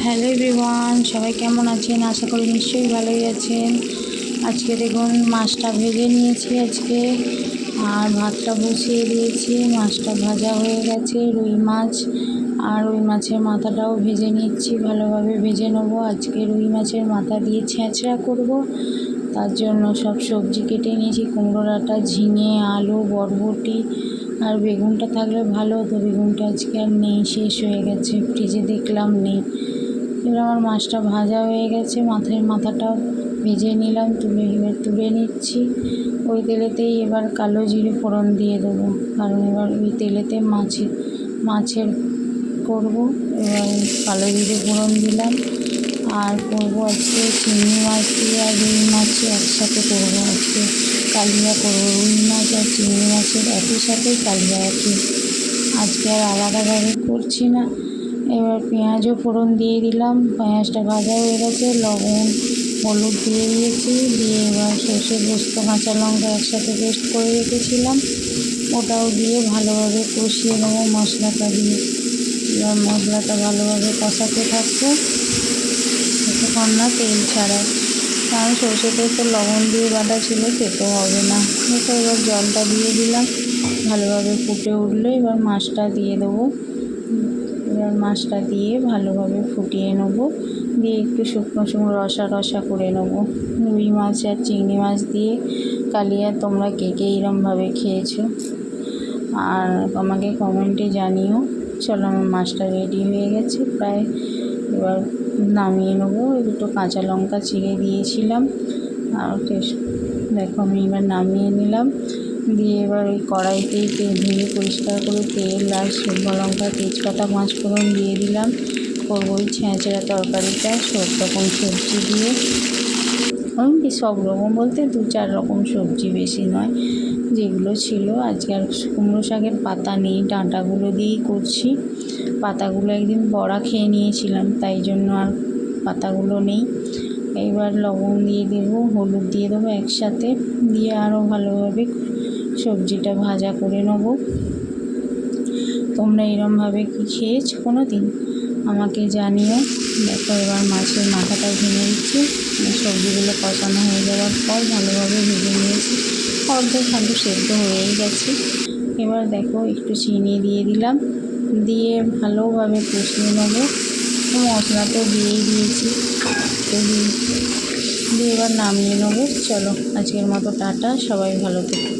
Hello everyone, সবাই কেমন আছেন? আশা করি নিশ্চয়ই ভালোই আছেন। আজকে দেখুন মাছটা ভেজে নিয়েছি আজকে, আর ভাতটা বসিয়ে দিয়েছি। মাছটা ভাজা হয়ে গেছে, রুই মাছ, আর রুই মাছের মাথাটাও ভেজে নিচ্ছি, ভালোভাবে ভেজে নেবো। আজকে রুই মাছের মাথা দিয়ে ছেঁচড়া করব, তার জন্য সব সবজি কেটে নিয়েছি। কুমড়ো ডাঁটা, ঝিঙে, আলু, বরবটি আর বেগুনটা থাকলে ভালো হতো। বেগুনটা আজকে আর নেই, শেষ হয়ে গেছে, ফ্রিজে দেখলাম নেই। এবার আমার মাছটা ভাজা হয়ে গেছে, মাথাটাও ভেজে নিলাম, তুলে নিচ্ছি। ওই তেলেতেই এবার কালো জিরে ফোড়ন দিয়ে দেবো, কারণ এবার ওই তেলেতে মাছের করব। এবার কালো জিরে ফোড়ন দিলাম, আর করবো আজকে চিংড়ি মাছ দিয়ে আর রুই মাছ একসাথে করবো। আজকে কালিয়া করবো, রুই মাছ আর চিংড়ি মাছের একই সাথেই কালিয়া আছে, আজকে আর আলাদাভাবে করছি না। এবার পেঁয়াজও ফোড়ন দিয়ে দিলাম, পেঁয়াজটা ভাজা হয়ে গেছে, লবণ হলুদ দিয়ে দিয়েছি। দিয়ে এবার সর্ষে পোস্ত কাঁচা লঙ্কা একসাথে পেস্ট করে রেখেছিলাম, ওটাও দিয়ে ভালোভাবে কষিয়ে নেবো মশলাটা দিয়ে। এবার মশলাটা ভালোভাবে কষাতে থাকবো যতক্ষণ না তেল ছাড়ায়, কারণ সর্ষেতে তো লবণ দিয়ে বাঁধা ছিল, খেতে হবে না। তো এবার জলটা দিয়ে দিলাম, ভালোভাবে ফুটে উঠলে এবার মাছটা দিয়ে দেবো। এবার মাছটা দিয়ে ভালোভাবে ফুটিয়ে নেবো, দিয়ে একটু শুকনো শুকনো রসা করে নেবো। রুই মাছ আর চিংড়ি মাছ দিয়ে কালিয়া তোমরা কে কে এরমভাবে খেয়েছো, আর আমাকে কমেন্টে জানিও। চলো, আমার মাছটা রেডি হয়ে গেছে প্রায়, এবার নামিয়ে নেবো। দুটো কাঁচা লঙ্কা চিড়ে দিয়েছিলাম, আর দেখো আমি এবার নামিয়ে নিলাম। দিয়ে এবার ওই কড়াইতেই ধুয়ে পরিষ্কার করে তেল আর শুকনো লঙ্কা, তেজপাতা, পাঁচফোড়ন দিয়ে দিলাম। করবো ওই ছেঁচড়া তরকারিটা সব রকম সবজি দিয়ে। ওই সব রকম বলতে 2-4 রকম সবজি, বেশি নয়, যেগুলো ছিল। আজকে আর কুমড়ো শাকের পাতা নেই, ডাঁটাগুলো দিয়েই করছি। পাতাগুলো একদিন বড়া খেয়ে নিয়েছিলাম, তাই জন্য আর পাতাগুলো নেই। এইবার লবণ দিয়ে দেবো, হলুদ দিয়ে দেবো একসাথে, দিয়ে আরও ভালোভাবে সবজিটা ভাজা করে নেবো। তোমরা এরমভাবে কি খেয়েছো কোনো দিন? আমাকে জানিও। দেখো এবার মাছের মাথাটা ভেঙে দিচ্ছি, সবজিগুলো কষানো হয়ে যাওয়ার পর ভালোভাবে ভেজে নিয়েছি, অর্ধেক আলু সেদ্ধ হয়েই গেছে। এবার দেখো একটু চিনি দিয়ে দিলাম, দিয়ে ভালোভাবে কষিয়ে নেবো। মশলা তো দিয়েই দিয়েছি, দিয়ে এবার নামিয়ে নেবো। চলো, আজকের মতো টাটা, সবাই ভালো থেকো।